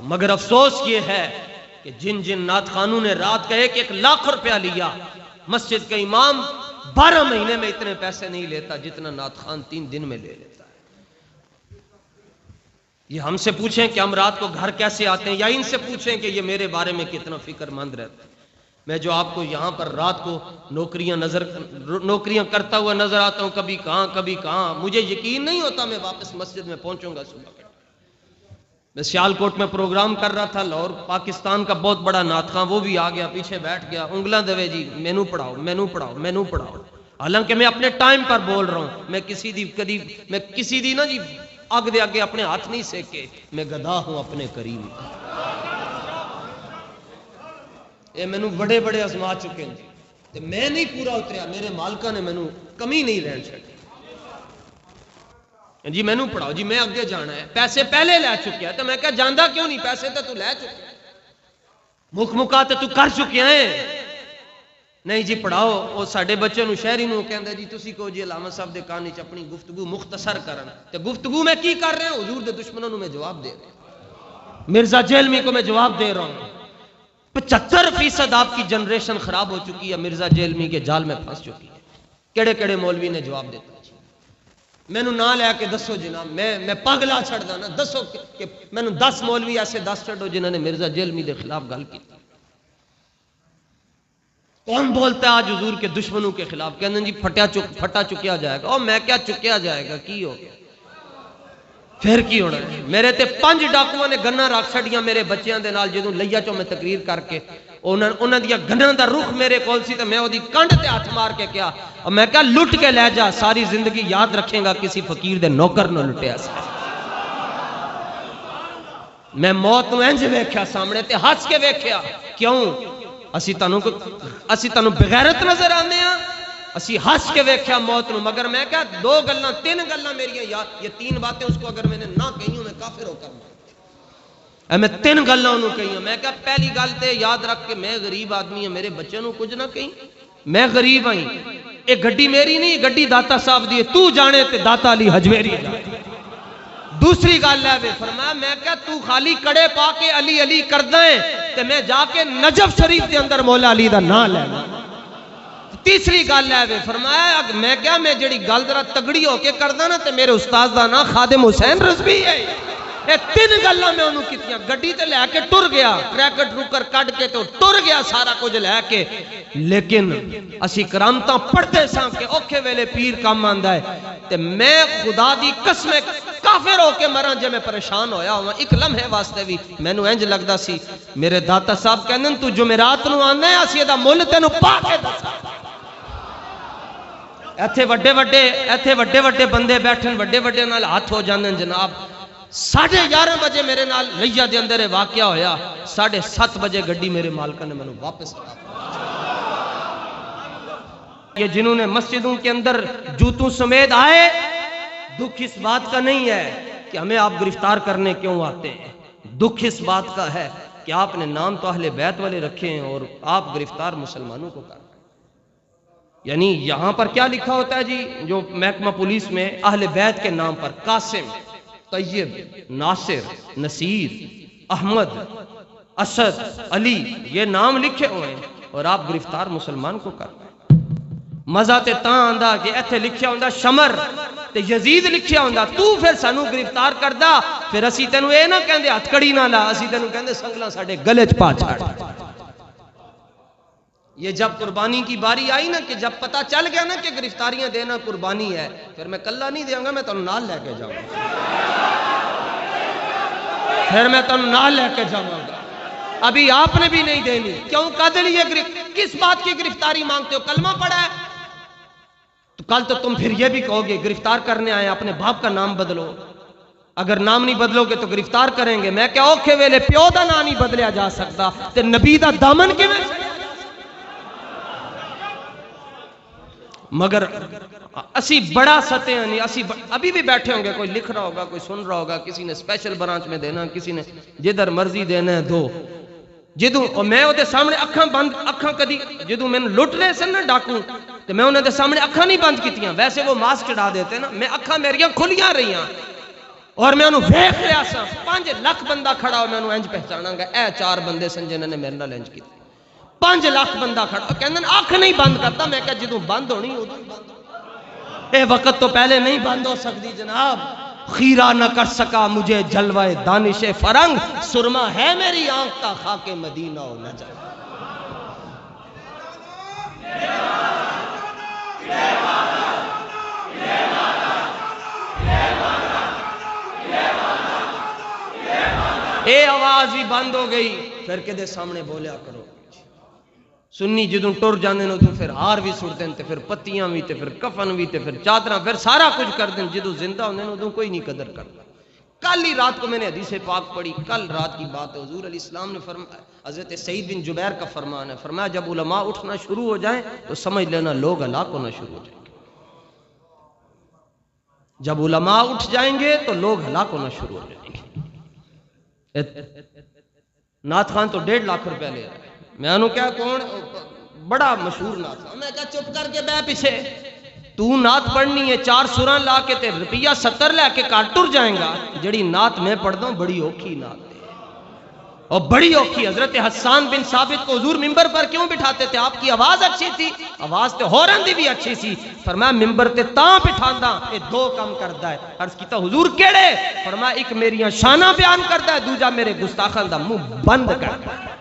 مگر افسوس یہ ہے کہ جن جن نعت خانوں نے رات کا 1 لاکھ روپیہ لیا، مسجد کا امام 12 مہینے میں اتنے پیسے نہیں لیتا جتنا نعت خان 3 دن میں لے لیتا ہے۔ یہ ہم سے پوچھیں کہ ہم رات کو گھر کیسے آتے ہیں، یا ان سے پوچھیں کہ یہ میرے بارے میں کتنا فکر مند رہتا ہے۔ میں جو آپ کو یہاں پر رات کو نوکریاں کرتا ہوا نظر آتا ہوں، کبھی کہاں، مجھے یقین نہیں ہوتا میں واپس مسجد میں پہنچوں گا صبح کے۔ میں سیالکوٹ میں پروگرام کر رہا تھا، لاہور پاکستان کا بہت بڑا نعت خواں، وہ بھی آ گیا، پیچھے بیٹھ گیا، انگلاں دوے جی مینو پڑھاؤ، حالانکہ میں اپنے ٹائم پر بول رہا ہوں۔ میں کسی دی نا جی اگ دے آگے اپنے ہاتھ نہیں سیکے، میں گدھا ہوں اپنے کریم کا۔ یہ مینو بڑے ازما چکے ہیں تے میں نہیں پورا اتریا، میرے مالکہ نے مینو کمی نہیں رہن چھڑی۔ جی مینو پڑھاؤ جی، میں اگے جانا ہے، پیسے پہلے لے چکیا ہے، تو میں کہا جاندہ کیوں نہیں، پیسے تو لے چکے، مکا تو کر چکے ہیں۔ نہیں جی پڑھاؤ، وہ ساڈے بچے نو شہری نو کہندا جی تسی کو جی علامہ صاحب دے کان وچ اپنی گفتگو مختصر کرن، تے گفتگو میں کی کر رہے ہیں، حضور دے دشمنوں نو میں جواب دے رہا ہوں، مرزا جیلمی کو میں جواب دے رہا ہوں۔ 75% آپ کی جنریشن خراب ہو چکی ہے، مرزا جیلمی کے جال میں پھنس چکی ہے۔ کیڑے مولوی نے جواب دیتا میں نو نہ لے کے دسو جناب، میں پاگلا چھڑدا نا، دسو کہ میں نو 10 مولوی ایسے 10 چھڑو جنہوں نے مرزا جیلمی دے خلاف گل کی۔ کون بولتا ہے آج حضور کے دشمنوں کے خلاف؟ کہنے جی پھٹا چکیا جائے گا۔ اور میں کیا چکیا جائے گا، کی ہو گیا پھر کی ہونا ہے؟ میرے تے 5 ڈاکوؤں نے گناں رکھ چھڑیاں میرے بچیاں دے نال، جدوں لیا چوں میں تقریر کر کے انہاں دیا گناں دا رخ میرے کول سی تے میں اودی کنڈ تے ہاتھ مار کے کیا، اور میں کہا لٹ کے لے جا، ساری زندگی یاد رکھیں گا کسی فقیر دے نوکر نو لٹیا سی۔ میں موت نو انج ویکھیا سامنے تے ہنس کے ویکھیا، کیوں؟ اسی تانوں بغیرت نظر آنے ہیں، اسی ہنس کے ویکھیا موت نو، مگر میں کہا 2 گلاں 3 گلاں میری یاد، یہ 3 باتیں اس کو اگر میں نے نہ کہی ہوں میں کافر ہو کر میں 3 گلاں انہوں کہی ہوں۔ میں کہا پہلی گل تے یاد رکھ کے میں غریب آدمی ہوں، میرے بچے نو کچھ نہ کہیں، میں غریب آئی، ایک گڈی میری نہیں، گڈی داتا صاحب دی، تو جانے تے داتا علی حجویری جانے۔ دوسری گل ہے فرمایا میں کہا تو خالی کڑے پا کے علی علی کردہ ہے تے میں جا کے نجف شریف دے اندر مولا علی دا نام لینا۔ تیسری گل ہے فرمایا میں کیا میں جڑی گل ذرا تگڑی ہو کے کردہ نا تے میرے استاد دا نام خادم حسین رضوی ہے۔ یہ 3 گلاں میں انہوں کیتیاں، گڈی تے لے کے ٹر گیا، کریکٹ روکر کٹ کے تو ٹر گیا سارا کچھ لے کے، لیکن اسی کرامتاں پڑھتے ساں کہ اوکھے ویلے پیر کام آندا ہے، تے میں خدا دی قسم کافر ہو کے مراں جے میں پریشان ہویا ہوں۔ ایک لمحے واسطے بھی میں نو انج لگدا سی میرے داتا صاحب کہندے تو جمعرات نو آنا ہے، اسی دا مل تینوں پا کے دسا۔ ایتھے وڈے وڈے بندے بیٹھن، وڈے نال ہاتھ ہو جاندے جناب۔ 11:30 بجے میرے نال لیا دے اندر واقعہ ہویا، 7:30 بجے گڈی میرے مالکہ نے میں واپس کرا۔ یہ جنہوں نے مسجدوں کے اندر جوتوں سمیت آئے، دکھ اس بات کا نہیں ہے کہ ہمیں آپ گرفتار کرنے کیوں آتے ہیں، دکھ اس بات کا ہے کہ آپ نے نام تو اہل بیت والے رکھے ہیں اور آپ گرفتار مسلمانوں کو کر رہے ہیں۔ یعنی یہاں پر کیا لکھا ہوتا ہے جی، جو محکمہ پولیس میں اہل بیت کے نام پر قاسم، طیب، ناصر، نصیر، احمد، اسد، علی یہ نام لکھے ہوئے ہیں اور آپ گرفتار مسلمان کو کر رہے ہیں۔ مزہ تے تاں آندا کہ ایتھے لکھیا ہوندا شمر تے یزید لکھیا ہوندا، تو پھر سانو گرفتار کردا، پھر اسی تینوں اے نہ کہندے ہتھ کڑی نہ لا، اسی تینوں کہندے سنگلاں ساڈے گلے چ پا چھاڑ۔ یہ جب قربانی کی باری آئی نا، کہ جب پتہ چل گیا نا کہ گرفتاریاں دینا قربانی ہے، پھر میں کلہ نہیں دیاں گا، میں تانوں نال لے کے جاؤں گا، پھر میں تانوں نال لے کے جاؤں گا۔ ابھی آپ نے بھی نہیں دینی، کیوں قادل یہ کس بات کی گرفتاری مانگتے ہو؟ کلمہ پڑھا ہے تو کل تو تم پھر یہ بھی کہو گے گرفتار کرنے آئے اپنے باپ کا نام بدلو، اگر نام نہیں بدلو گے تو گرفتار کریں گے۔ میں کیا اوکھے ویلے پیو دا نام نہیں بدلیا جا سکتا تے نبی دا دامن کے میں، مگر اسی بڑا سطح نہیں، اسی ابھی بھی بیٹھے ہوں گے، کوئی لکھ رہا ہوگا، کوئی سن رہا ہوگا، کسی نے اسپیشل برانچ میں دینا، کسی نے جدھر مرضی دینا ہے دو، جدوں اور میں وہ سامنے اکھاں بند، اکھاں کدی جدوں میں لٹ لے سن نا ڈاکو تو میں انہوں نے سامنے اکھاں نہیں بند کیتیاں، ویسے وہ ماسک چڑھا دیتے نا، میں اکھاں میریاں کھلیاں رہیاں، اور میں انہوں ویکھ لیا سا 5 لاکھ بندہ کھڑا ہو میں انہوں انج پہچانا گا اے 4 بندے سن جنہوں نے میرے نال انج کی 5 لاکھ بندہ کھڑا کہندے آنکھ نہیں بند کرتا میں کہا جدوں بند ہونی ادوں بند اے وقت تو پہلے نہیں بند ہو سکتی جناب خیرہ نہ کر سکا مجھے جلوہ دانش فرنگ سرما ہے میری آنکھ کا خاک مدینہ ہو نہ جائے اے آواز بھی بند ہو گئی پھر کے دے سامنے بولیا کرو سنی جدوں ٹر جاندے نو تو پھر ہار بھی سٹ دین تے پھر پتیاں بھی تے پھر کفن بھی تے پھر چادراں پھر سارا کچھ کر دین جدوں زندہ ہوندے نو تو کوئی نہیں قدر کرتا کل ہی رات کو میں نے حدیث پاک پڑھی کل رات کی بات ہے حضور علیہ السلام نے فرمایا حضرت سعید بن جبیر کا فرمان ہے فرمایا جب علماء اٹھنا شروع ہو جائیں تو سمجھ لینا لوگ ہلاک ہونا شروع ہو جائیں گے جب علماء اٹھ جائیں گے تو لوگ ہلاک ہونا شروع ہو جائیں گے نعت خان تو 1.5 لاکھ روپے لے رہا ہے میں انہوں کیا کون بڑا مشہور نعت خان میں کہا چپ کر کے بے پیچھے تو نعت پڑھنی ہے 4 سورہ لا کے تے روپیہ 70 لے کے کاٹ ٹر جائیں گا جڑی نعت میں پڑھتا ہوں بڑی اوکھی نعت ہے اور بڑی اوکھی حضرت حسان بن ثابت کو حضور ممبر پر کیوں بٹھاتے تھے آپ کی آواز اچھی تھی آواز تے ہورن دی بھی اچھی سی فرمایا ممبر تے تاں بٹھاندا اے 2 کام کردا ہے عرض کیتا حضور کیڑے فرمایا ایک میریاں شاناں بیان کردا ہے دوجا میرے گستاخاں دا منہ بند کردا ہے